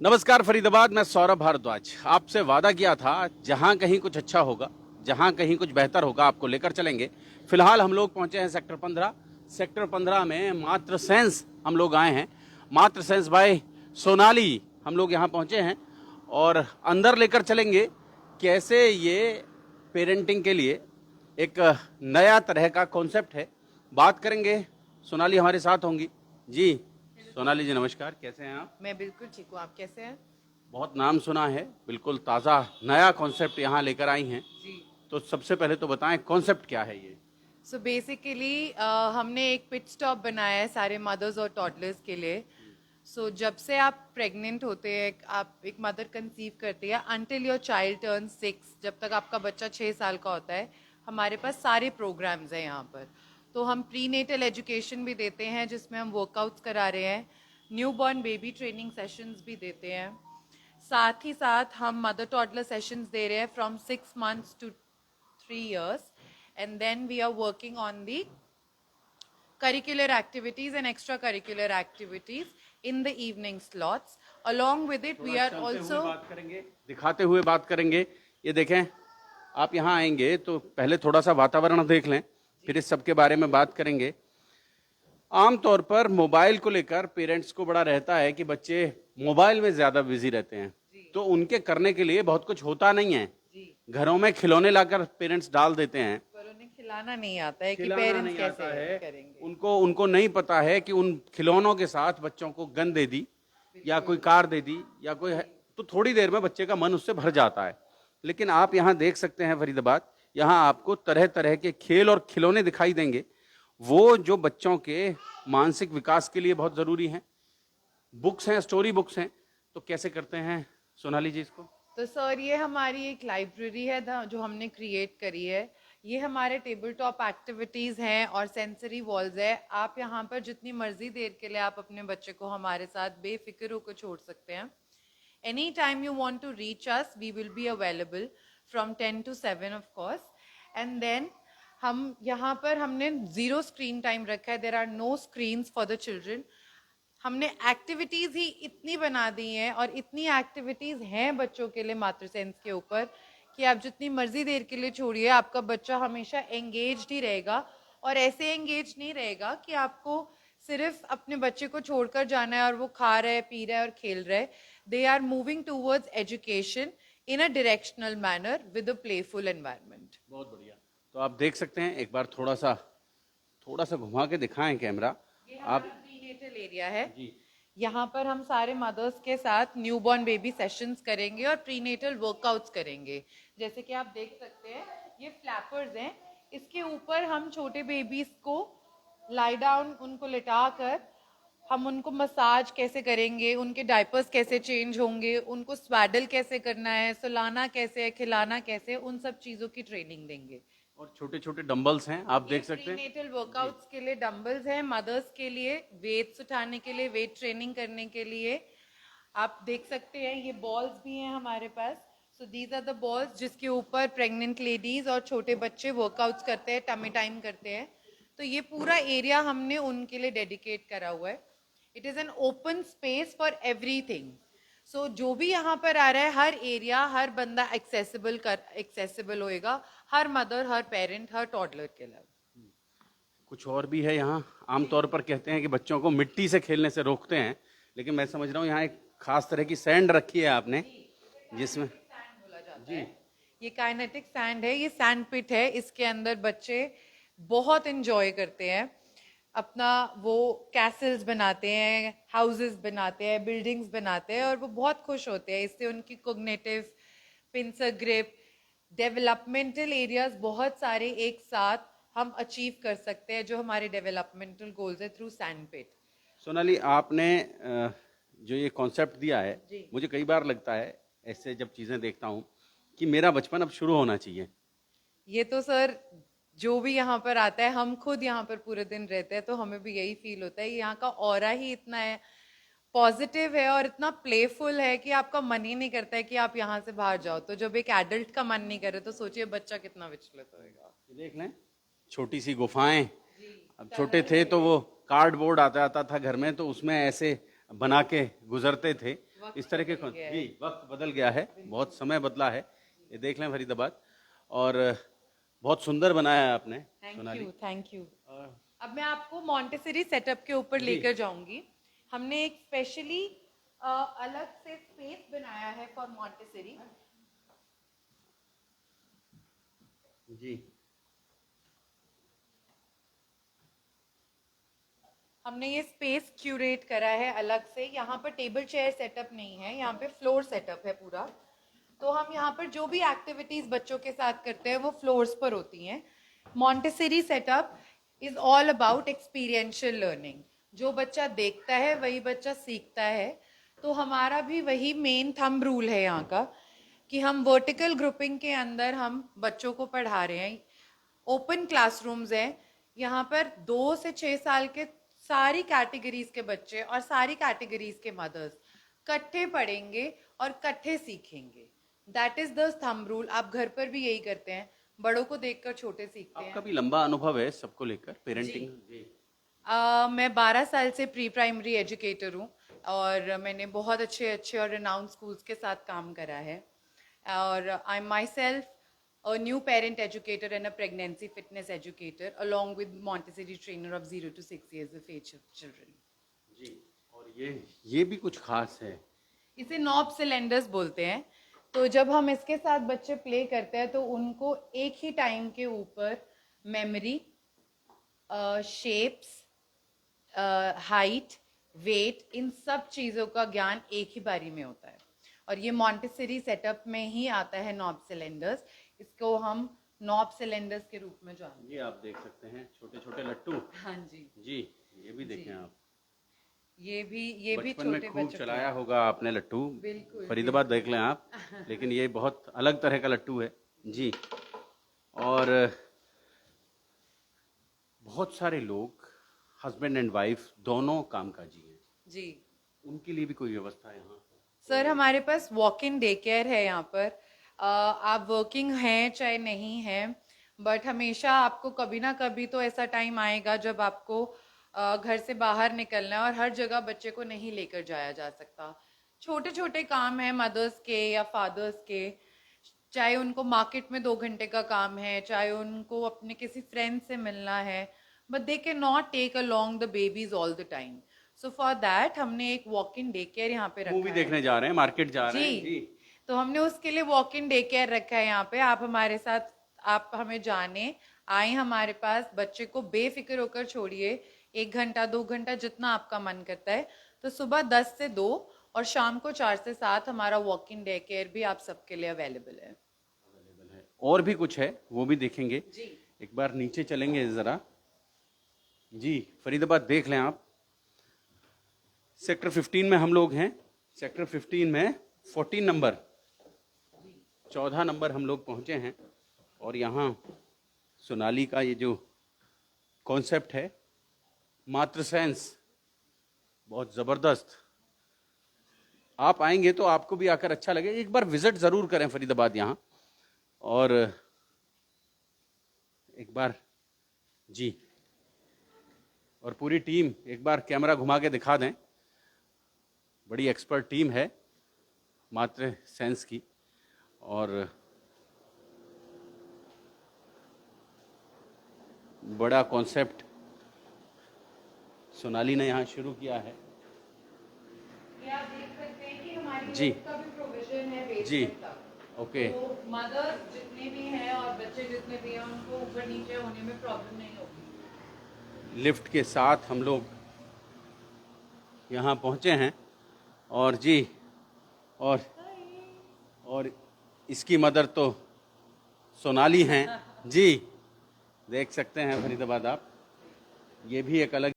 नमस्कार फरीदाबाद, मैं सौरभ भारद्वाज। आपसे वादा किया था जहां कहीं कुछ अच्छा होगा, जहां कहीं कुछ बेहतर होगा, आपको लेकर चलेंगे। फिलहाल हम लोग पहुंचे हैं सेक्टर 15। सेक्टर 15 में मात्र सेंस हम लोग आए हैं। मात्र सेंस बाय सोनाली हम लोग यहां पहुंचे हैं और अंदर लेकर चलेंगे कैसे ये पेरेंटिंग के लिए एक नया तरह का कॉन्सेप्ट है। बात करेंगे, सोनाली हमारे साथ होंगी। जी सोनाली जी नमस्कार, कैसे हैं आप? मैं बिल्कुल ठीक हूँ। आप कैसे हैं? बहुत नाम सुना है, बिल्कुल ताज़ा नया कॉन्सेप्ट यहाँ लेकर आई हैं। जी। तो सबसे पहले तो बताएं कॉन्सेप्ट क्या है ये? सो बेसिकली हमने एक पिट स्टॉप बनाया है सारे मदर्स और टॉडलर्स के लिए। जब से आप प्रेग्नेंट होते हैं, आप एक मदर कंसीव करती है, अंटिल योर चाइल्ड टर्न 6, जब तक आपका बच्चा 6 साल का होता है, हमारे पास सारे प्रोग्राम्स हैं यहाँ पर। तो हम प्री नेटल एजुकेशन भी देते हैं जिसमें हम वर्कआउट्स करा रहे हैं, new born baby training sessions भी देते हैं, साथ ही साथ हम मदर टॉडलर सेशंस दे रहे हैं from 6 months to 3 years, and then we are working on the curricular activities and extracurricular activities in the evening slots. Along with it, we are also बात करेंगे, दिखाते हुए बात करेंगे। ये देखें, आप यहाँ आएंगे तो पहले थोड़ा सा वातावरण देख लें, फिर इस सब के बारे में बात करेंगे। आमतौर पर मोबाइल को लेकर पेरेंट्स को बड़ा रहता है कि बच्चे मोबाइल में ज्यादा बिजी रहते हैं, तो उनके करने के लिए बहुत कुछ होता नहीं है। जी, घरों में खिलौने लाकर पेरेंट्स डाल देते हैं, पर उन्हें खिलाना नहीं आता है कि खिलाना पेरेंट्स नहीं कैसे आता है। करेंगे। उनको उनको नहीं पता है कि उन खिलौनों के साथ बच्चों को गन दे दी या कोई कार दे दी या कोई है, तो थोड़ी देर में बच्चे का मन उससे भर जाता है। लेकिन आप यहाँ देख सकते हैं फरीदाबाद, यहाँ आपको तरह तरह के खेल और खिलौने दिखाई देंगे, वो जो बच्चों के मानसिक विकास के लिए बहुत जरूरी हैं। बुक्स हैं, स्टोरी बुक्स हैं। तो कैसे करते हैं सोनाली जी इसको? तो सर, ये हमारी एक लाइब्रेरी है जो हमने क्रिएट करी है। ये हमारे टेबल टॉप एक्टिविटीज़ हैं और सेंसरी वॉल्स है। आप यहाँ पर जितनी मर्जी देर के लिए आप अपने बच्चे को हमारे साथ बेफिक्र होकर छोड़ सकते हैं। Any time you want to reach us, we will be available from 10 to 7 of course. And then हम यहाँ पर हमने 0 स्क्रीन टाइम रखा है। There are no screens for the children. हमने एक्टिविटीज ही इतनी बना दी हैं और इतनी एक्टिविटीज हैं बच्चों के लिए मातृ सेंस के ऊपर कि आप जितनी मर्जी देर के लिए छोड़िए, आपका बच्चा हमेशा एंगेज्ड ही रहेगा। और ऐसे एंगेज नहीं रहेगा कि आपको सिर्फ अपने बच्चे को छोड़कर जाना है और वो खा रहा है, पी रहा है और खेल रहा है। They are moving towards education in a directional manner with a playful environment. बहुत बढ़िया। तो आप देख सकते हैं, एक बार थोड़ा सा घुमा के दिखाएं कैमरा। ये हमारा आप प्रीनेटल एरिया है। जी यहाँ पर हम सारे मदर्स के साथ न्यूबॉर्न बेबी सेशंस करेंगे और प्रीनेटल वर्कआउट्स करेंगे। जैसे कि आप देख सकते हैं, ये फ्लैपर्स हैं। इसके ऊपर हम छोटे बेबीज को लाई डाउन, उनको लिटा कर हम उनको मसाज कैसे करेंगे, उनके डायपर्स कैसे चेंज होंगे, उनको स्वाडल कैसे करना है, सुलाना कैसे है, खिलाना कैसे है, उन सब चीज़ों की ट्रेनिंग देंगे। और छोटे छोटे डंबल्स हैं, आप देख सकते हैं। प्रीनेटल वर्कआउट्स के लिए डंबल्स हैं, मदर्स के लिए वेट्स उठाने के लिए, वेट ट्रेनिंग करने के लिए। आप देख सकते हैं ये बॉल्स भी हैं हमारे पास। So these are the balls जिसके ऊपर प्रेग्नेंट लेडीज और छोटे बच्चे वर्कआउट्स करते हैं, टमी टाइम करते हैं। तो ये पूरा एरिया हमने उनके लिए डेडिकेट करा हुआ है। It is an open space for everything. जो भी यहाँ पर आ रहा है, हर एरिया, हर बंदा एक्सेसिबल होएगा, हर मदर, हर पेरेंट, हर टॉडलर के लिए। कुछ और भी है यहाँ। आमतौर पर कहते हैं कि बच्चों को मिट्टी से खेलने से रोकते हैं, लेकिन मैं समझ रहा हूँ यहाँ एक खास तरह की सैंड रखी है आपने, जिसमें सैंड बोला जाता है। ये काइनेटिक सैंड है, ये सैंड पिट है। इसके अंदर बच्चे बहुत इंजॉय करते हैं, अपना वो कैसल्स बनाते हैं, हाउसेस बनाते हैं, बिल्डिंग्स बनाते हैं और वो बहुत खुश होते हैं। इससे उनकी cognitive, pincer grip, developmental areas बहुत सारे एक साथ हम अचीव कर सकते हैं, जो हमारे डेवलपमेंटल गोल्स है थ्रू सैंड पिट। सोनाली, आपने जो ये कॉन्सेप्ट दिया है, जी। मुझे कई बार लगता है ऐसे जब चीज़ें देखता हूँ कि मेरा बचपन अब शुरू होना चाहिए। ये तो सर, जो भी यहाँ पर आता है, हम खुद यहाँ पर पूरे दिन रहते हैं तो हमें भी यही फील होता है। यहाँ का ऑरा ही इतना है, पॉजिटिव है और इतना प्लेफुल है कि आपका मन ही नहीं करता है कि आप यहाँ से बाहर जाओ। तो जब एक एडल्ट का मन नहीं करे तो सोचिए बच्चा कितना विचलित होएगा। देख लें, छोटी सी गुफाएं। अब छोटे थे तो वो कार्डबोर्ड आता आता था घर में, तो उसमें ऐसे बना के गुजरते थे। इस तरह के जी वक्त बदल गया है, बहुत समय बदला है। ये देख लें फरीदाबाद, और बहुत सुंदर बनाया है आपने सोनाली। Thank you. अब मैं आपको मॉन्टेसरी सेटअप के ऊपर लेकर जाऊंगी। हमने एक स्पेशली अलग से स्पेस बनाया है फॉर मॉन्टेसरी। जी हमने ये स्पेस क्यूरेट करा है अलग से। यहाँ पर टेबल चेयर सेटअप नहीं है, यहाँ पे फ्लोर सेटअप है पूरा। तो हम यहाँ पर जो भी एक्टिविटीज बच्चों के साथ करते हैं वो फ्लोर्स पर होती हैं। Montessori setup is all about experiential learning. जो बच्चा देखता है वही बच्चा सीखता है। तो हमारा भी वही मेन थंब रूल है यहाँ का, कि हम वर्टिकल ग्रुपिंग के अंदर हम बच्चों को पढ़ा रहे हैं। ओपन क्लासरूम्स हैं, यहाँ पर 2 से 6 साल के सारी कैटेगरीज के बच्चे और सारी कैटेगरीज के मदर्स इकट्ठे पढ़ेंगे और इकट्ठे सीखेंगे। That is the thumb rule. आप घर पर भी यही करते हैं, बड़ों को देखकर छोटे सीखते हैं। आपका भी लंबा अनुभव है सबको लेकर पेरेंटिंग। मैं 12 साल से प्री प्राइमरी एजुकेटर हूँ और मैंने बहुत अच्छे अच्छे और रिनाउंड स्कूल्स के साथ काम करा है। और I am my self a new parent educator and a pregnancy fitness educator along with Montessori trainer of 0 to 6 years of age children. जी, और ये भी कुछ खास है। इसे नॉब सिलेंडर्स बोलते हैं। तो जब हम इसके साथ बच्चे प्ले करते हैं तो उनको एक ही टाइम के ऊपर मेमोरी, शेप्स, हाइट, वेट, इन सब चीज़ों का ज्ञान एक ही बारी में होता है। और ये मॉन्टेसरी सेटअप में ही आता है नॉब सिलेंडर्स। इसको हम नॉब सिलेंडर्स के रूप में जानते हैं। ये आप देख सकते हैं छोटे छोटे लट्टू। हाँ जी जी, ये भी देखें आप। ये भी बचपन छोटे में खूब बच्चों चलाया होगा आपने लट्टू। बिल्कुल फरीदाबाद देख लें आप, लेकिन ये बहुत अलग तरह का लट्टू है जी। और बहुत सारे लोग हस्बैंड एंड वाइफ दोनों कामकाजी हैं जी। उनके लिए भी कोई व्यवस्था है यहाँ? सर हमारे पास वॉक इन डे केयर है यहाँ पर। आप वर्किंग हैं चाहे नहीं हैं, बट हमेशा आपको कभी ना कभी तो ऐसा टाइम आएगा जब आपको घर से बाहर निकलना है और हर जगह बच्चे को नहीं लेकर जाया जा सकता। छोटे छोटे काम है मदर्स के या फादर्स के, चाहे उनको मार्केट में 2 घंटे का काम है, चाहे उनको अपने किसी फ्रेंड से मिलना है, but they can not take along the babies all the time. So for that हमने एक वॉक इन डे केयर यहाँ पे रखा मूवी है। देखने जा रहे हैं, मार्केट जा रहे हैं जी। तो हमने उसके लिए वॉक इन डे केयर रखा है यहाँ पे। आप हमारे साथ, आप हमें जाने आए हमारे पास, बच्चे को बेफिक्र होकर छोड़िए। 1 घंटा 2 घंटा जितना आपका मन करता है। तो सुबह 10 से 2 और शाम को 4 से 7 हमारा वॉक इन डे केयर भी आप सबके लिए अवेलेबल है। और भी कुछ है वो भी देखेंगे जी। एक बार नीचे चलेंगे जरा जी। फरीदाबाद देख लें आप, सेक्टर 15 में हम लोग हैं। सेक्टर 15 में 14 नंबर 14 नंबर हम लोग पहुंचे हैं। और यहाँ सोनाली का ये जो कॉन्सेप्ट है मातृ सेंस, बहुत ज़बरदस्त। आप आएंगे तो आपको भी आकर अच्छा लगे। एक बार विजिट ज़रूर करें फरीदाबाद यहाँ। और एक बार जी, और पूरी टीम एक बार कैमरा घुमा के दिखा दें। बड़ी एक्सपर्ट टीम है मातृ सेंस की। और बड़ा कॉन्सेप्ट सोनाली ने यहाँ शुरू किया है। ये आप देख सकते हैं कि हमारी जी। का भी प्रोविजन है बेसमेंट जी। तक। ओके। तो मदर्स जितने भी हैं और बच्चे जितने भी हैं उनको ऊपर नीचे होने में प्रॉब्लम नहीं होगी। लिफ्ट के साथ हम लोग यहाँ पहुँचे हैं। और जी, और इसकी मदर तो सोनाली हैं जी। देख सकते हैं फरीदाबाद आप, ये भी एक अलग